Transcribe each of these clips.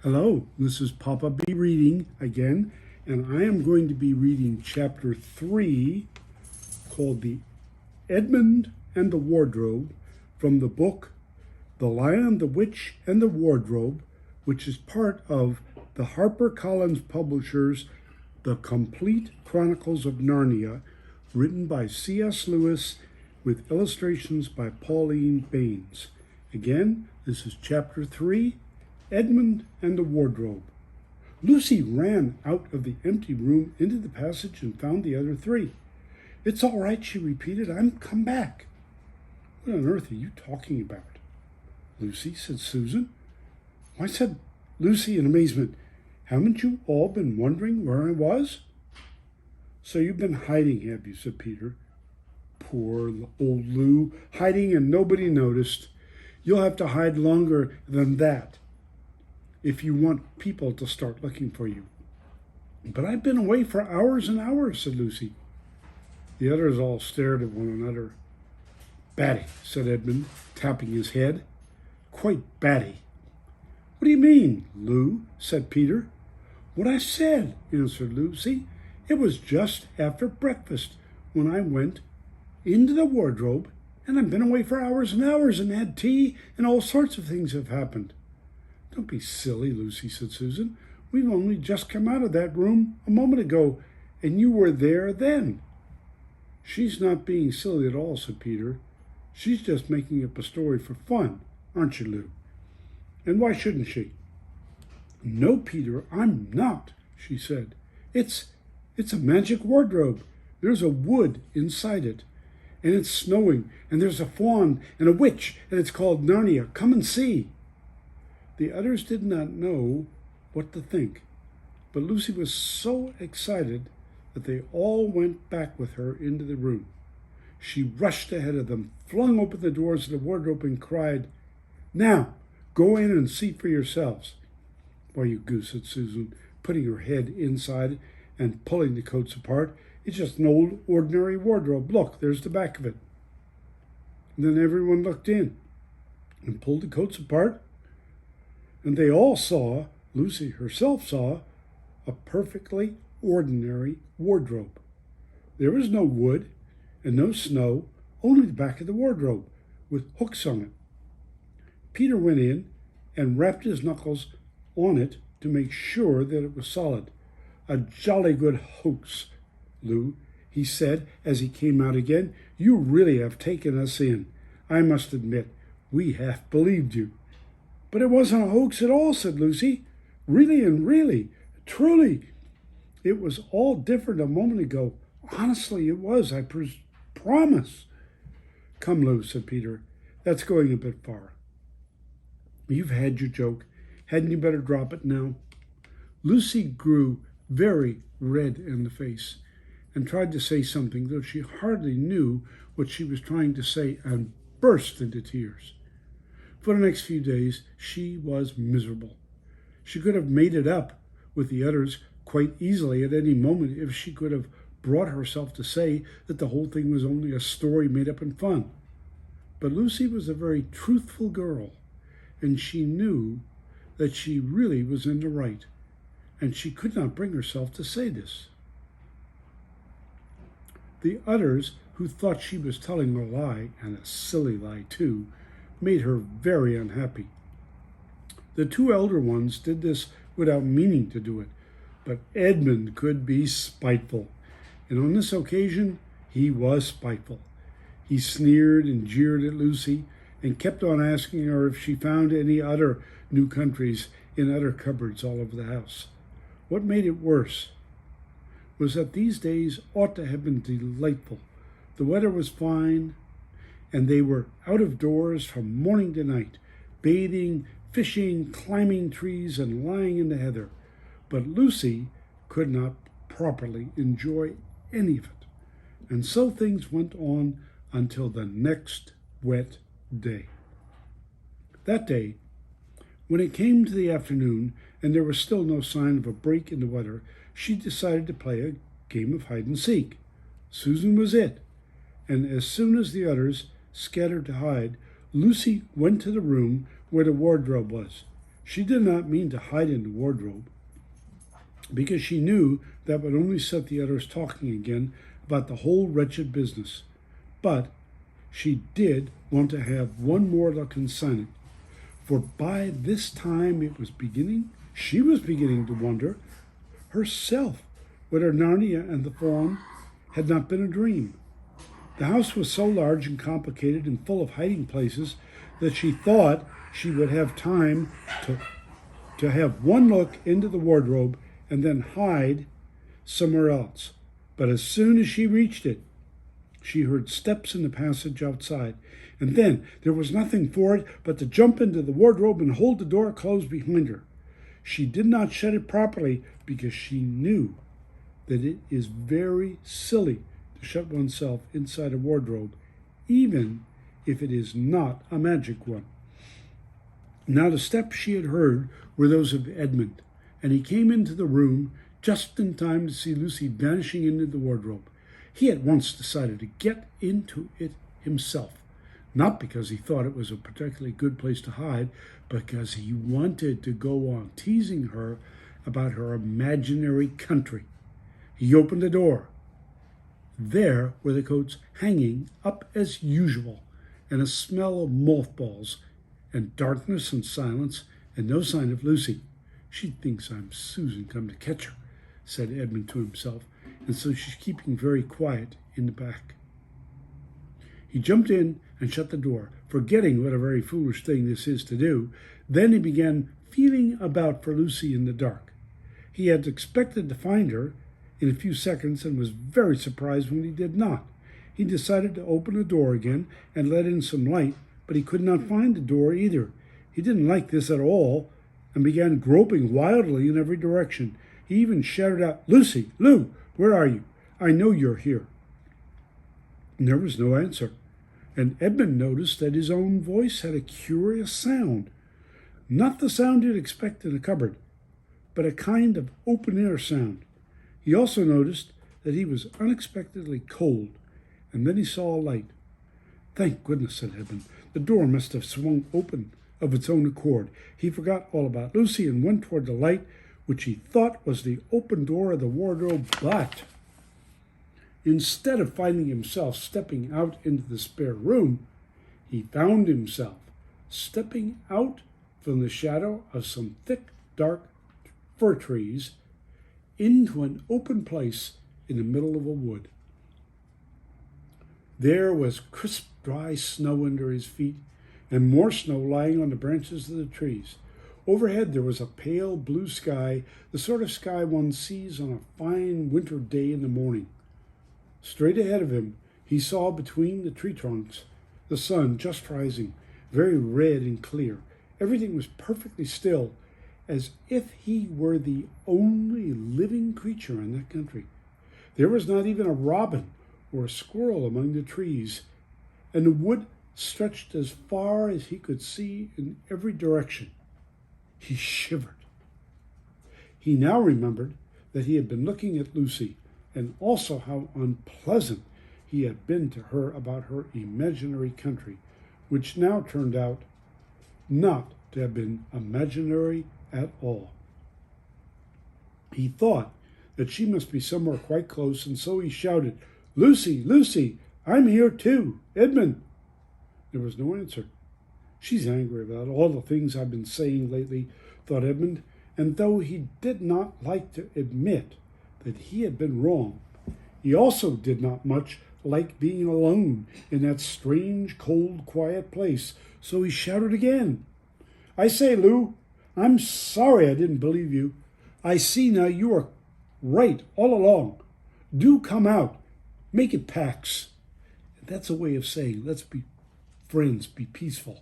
Hello, this is Papa B reading again, and I am going to be reading chapter 3 called The Edmund and the Wardrobe from the book The Lion, the Witch, and the Wardrobe, which is part of the HarperCollins Publishers' The Complete Chronicles of Narnia, written by C.S. Lewis with illustrations by Pauline Baynes. Again, this is chapter 3, Edmund and the Wardrobe. Lucy ran out of the empty room into the passage and found the other three. "It's all right," she repeated. "I'm come back." "What on earth are you talking about?" "Lucy," said Susan. "Why," said Lucy in amazement, "haven't you all been wondering where I was?" "So you've been hiding, have you?" said Peter. "Poor old Lou, hiding and nobody noticed. You'll have to hide longer than that if you want people to start looking for you." "But I've been away for hours and hours," said Lucy. The others all stared at one another. "Batty," said Edmund, tapping his head. "Quite batty." "What do you mean, Lou?" said Peter. "What I said," answered Lucy. "It was just after breakfast when I went into the wardrobe, and I've been away for hours and hours and had tea, and all sorts of things have happened." "Don't be silly, Lucy," said Susan. "We've only just come out of that room a moment ago, and you were there then." "She's not being silly at all," said Peter. "She's just making up a story for fun, aren't you, Lou? And why shouldn't she?" "No, Peter, I'm not," she said. It's a magic wardrobe. There's a wood inside it, and it's snowing, and there's a fawn and a witch, and it's called Narnia. Come and see." The others did not know what to think, but Lucy was so excited that they all went back with her into the room. She rushed ahead of them, flung open the doors of the wardrobe, and cried, "Now, go in and see for yourselves." "Why, you goose," said Susan, putting her head inside and pulling the coats apart. "It's just an old, ordinary wardrobe. Look, there's the back of it." And then everyone looked in and pulled the coats apart, and they all saw, Lucy herself saw, a perfectly ordinary wardrobe. There was no wood and no snow, only the back of the wardrobe with hooks on it. Peter went in and rapped his knuckles on it to make sure that it was solid. "A jolly good hoax, Lou," he said as he came out again. "You really have taken us in. I must admit, we half believed you." "But it wasn't a hoax at all," said Lucy. "Really and really, truly, it was all different a moment ago. Honestly, it was, I promise." "Come, Lou," said Peter. "That's going a bit far. You've had your joke. Hadn't you better drop it now?" Lucy grew very red in the face and tried to say something, though she hardly knew what she was trying to say, and burst into tears. For the next few days, she was miserable. She could have made it up with the others quite easily at any moment if she could have brought herself to say that the whole thing was only a story made up in fun. But Lucy was a very truthful girl, and she knew that she really was in the right, and she could not bring herself to say this. The others, who thought she was telling a lie, and a silly lie too, made her very unhappy. The two elder ones did this without meaning to do it, but Edmund could be spiteful, and on this occasion he was spiteful. He sneered and jeered at Lucy and kept on asking her if she found any other new countries in other cupboards all over the house. What made it worse was that these days ought to have been delightful. The weather was fine, and they were out of doors from morning to night, bathing, fishing, climbing trees, and lying in the heather. But Lucy could not properly enjoy any of it. And so things went on until the next wet day. That day, when it came to the afternoon and there was still no sign of a break in the weather, she decided to play a game of hide and seek. Susan was it, and as soon as the others scattered to hide, Lucy went to the room where the wardrobe was. She did not mean to hide in the wardrobe, because she knew that would only set the others talking again about the whole wretched business. But she did want to have one more look inside it, for by this time she was beginning to wonder herself whether Narnia and the Faun had not been a dream. The house was so large and complicated and full of hiding places that she thought she would have time to have one look into the wardrobe and then hide somewhere else. But as soon as she reached it, she heard steps in the passage outside, and then there was nothing for it but to jump into the wardrobe and hold the door closed behind her. She did not shut it properly because she knew that it is very silly to shut oneself inside a wardrobe, even if it is not a magic one. Now the steps she had heard were those of Edmund, and he came into the room just in time to see Lucy vanishing into the wardrobe. He at once decided to get into it himself, not because he thought it was a particularly good place to hide, but because he wanted to go on teasing her about her imaginary country. He opened the door. There were the coats hanging up as usual, and a smell of mothballs, and darkness and silence, and no sign of Lucy. She thinks I'm Susan come to catch her, said Edmund to himself, and so she's keeping very quiet in the back. He jumped in and shut the door, forgetting what a very foolish thing this is to do. Then he began feeling about for Lucy in the dark. He had expected to find her in a few seconds and was very surprised when he did not. He decided to open the door again and let in some light, but he could not find the door either. He didn't like this at all and began groping wildly in every direction. He even shouted out, "Lucy, Lou, where are you? I know you're here." And there was no answer, and Edmund noticed that his own voice had a curious sound. Not the sound you'd expect in a cupboard, but a kind of open-air sound. He also noticed that he was unexpectedly cold, and then he saw a light. "Thank goodness," said Edmund. "The door must have swung open of its own accord." He forgot all about Lucy and went toward the light, which he thought was the open door of the wardrobe, but instead of finding himself stepping out into the spare room, he found himself stepping out from the shadow of some thick, dark fir trees into an open place in the middle of a wood. There was crisp, dry snow under his feet, and more snow lying on the branches of the trees. Overhead there was a pale blue sky, the sort of sky one sees on a fine winter day in the morning. Straight ahead of him, he saw between the tree trunks the sun just rising, very red and clear. Everything was perfectly still, as if he were the only living creature in that country. There was not even a robin or a squirrel among the trees, and the wood stretched as far as he could see in every direction. He shivered. He now remembered that he had been looking at Lucy, and also how unpleasant he had been to her about her imaginary country, which now turned out not to have been imaginary at all. He thought that she must be somewhere quite close, and so he shouted, "Lucy, Lucy, I'm here too, Edmund." There was no answer. "She's angry about all the things I've been saying lately," thought Edmund, and though he did not like to admit that he had been wrong, he also did not much like being alone in that strange, cold, quiet place, so he shouted again, "I say, Lou, I'm sorry I didn't believe you. I see now you were right all along. Do come out. Make it Pax." That's a way of saying, let's be friends, be peaceful.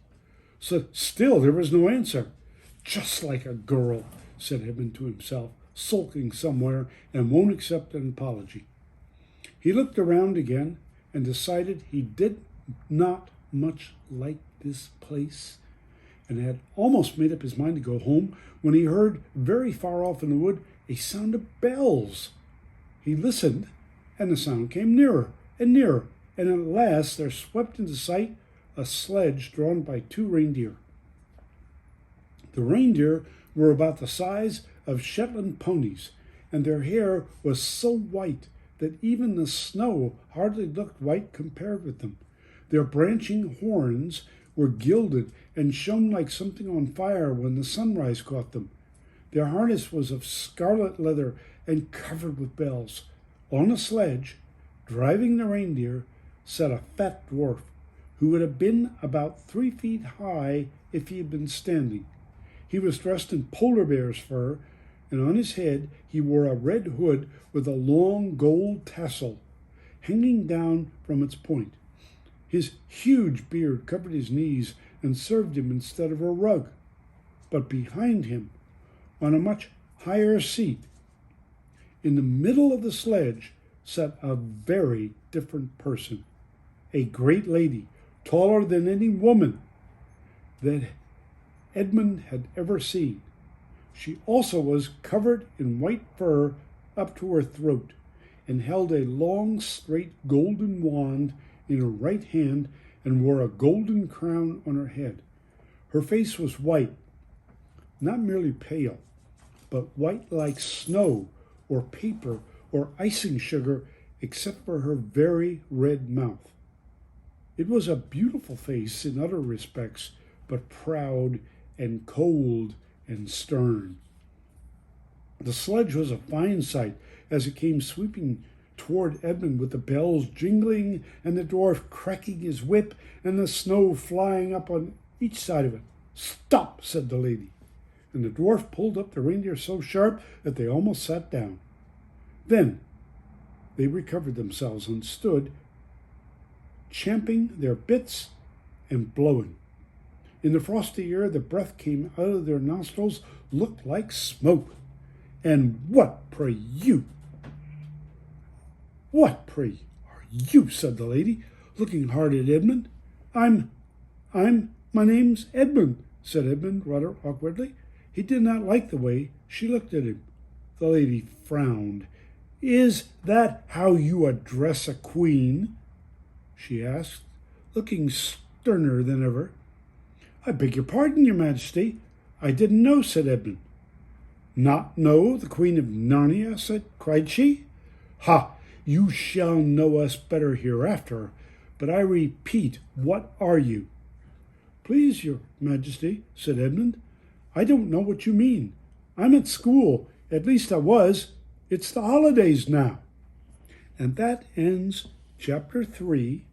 So still there was no answer. "Just like a girl," said Edmund to himself, "sulking somewhere and won't accept an apology." He looked around again and decided he did not much like this place, and had almost made up his mind to go home when he heard very far off in the wood a sound of bells. He listened, and the sound came nearer and nearer, and at last there swept into sight a sledge drawn by 2 reindeer. The reindeer were about the size of Shetland ponies, and their hair was so white that even the snow hardly looked white compared with them. Their branching horns were gilded and shone like something on fire when the sunrise caught them. Their harness was of scarlet leather and covered with bells. On a sledge, driving the reindeer, sat a fat dwarf who would have been about 3 feet high if he had been standing. He was dressed in polar bear's fur, and on his head he wore a red hood with a long gold tassel hanging down from its point. His huge beard covered his knees and served him instead of a rug. But behind him, on a much higher seat, in the middle of the sledge, sat a very different person, a great lady, taller than any woman that Edmund had ever seen. She also was covered in white fur up to her throat, and held a long, straight golden wand in her right hand, and wore a golden crown on her head. Her face was white, not merely pale, but white like snow or paper or icing sugar, except for her very red mouth. It was a beautiful face in other respects, but proud and cold and stern. The sledge was a fine sight as it came sweeping toward Edmund, with the bells jingling and the dwarf cracking his whip and the snow flying up on each side of it. "Stop," said the lady, and the dwarf pulled up the reindeer so sharp that they almost sat down. Then they recovered themselves and stood champing their bits and blowing. In the frosty air, the breath came out of their nostrils, looked like smoke. "And what, pray you? What, pray, are you?" said the lady, looking hard at Edmund. My name's Edmund," said Edmund rather awkwardly. He did not like the way she looked at him. The lady frowned. "Is that how you address a queen?" she asked, looking sterner than ever. "I beg your pardon, your majesty. I didn't know," said Edmund. "Not know the Queen of Narnia?" cried she. "Ha! You shall know us better hereafter. But I repeat, what are you?" "Please, your majesty," said Edmund, "I don't know what you mean. I'm at school. At least I was. It's the holidays now." And that ends Chapter 3,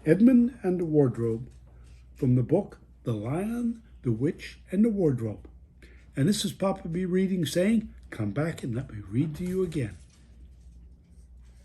Edmund and the Wardrobe, from the book The Lion, the Witch, and the Wardrobe. And this is Papa B reading, saying, come back and let me read to you again.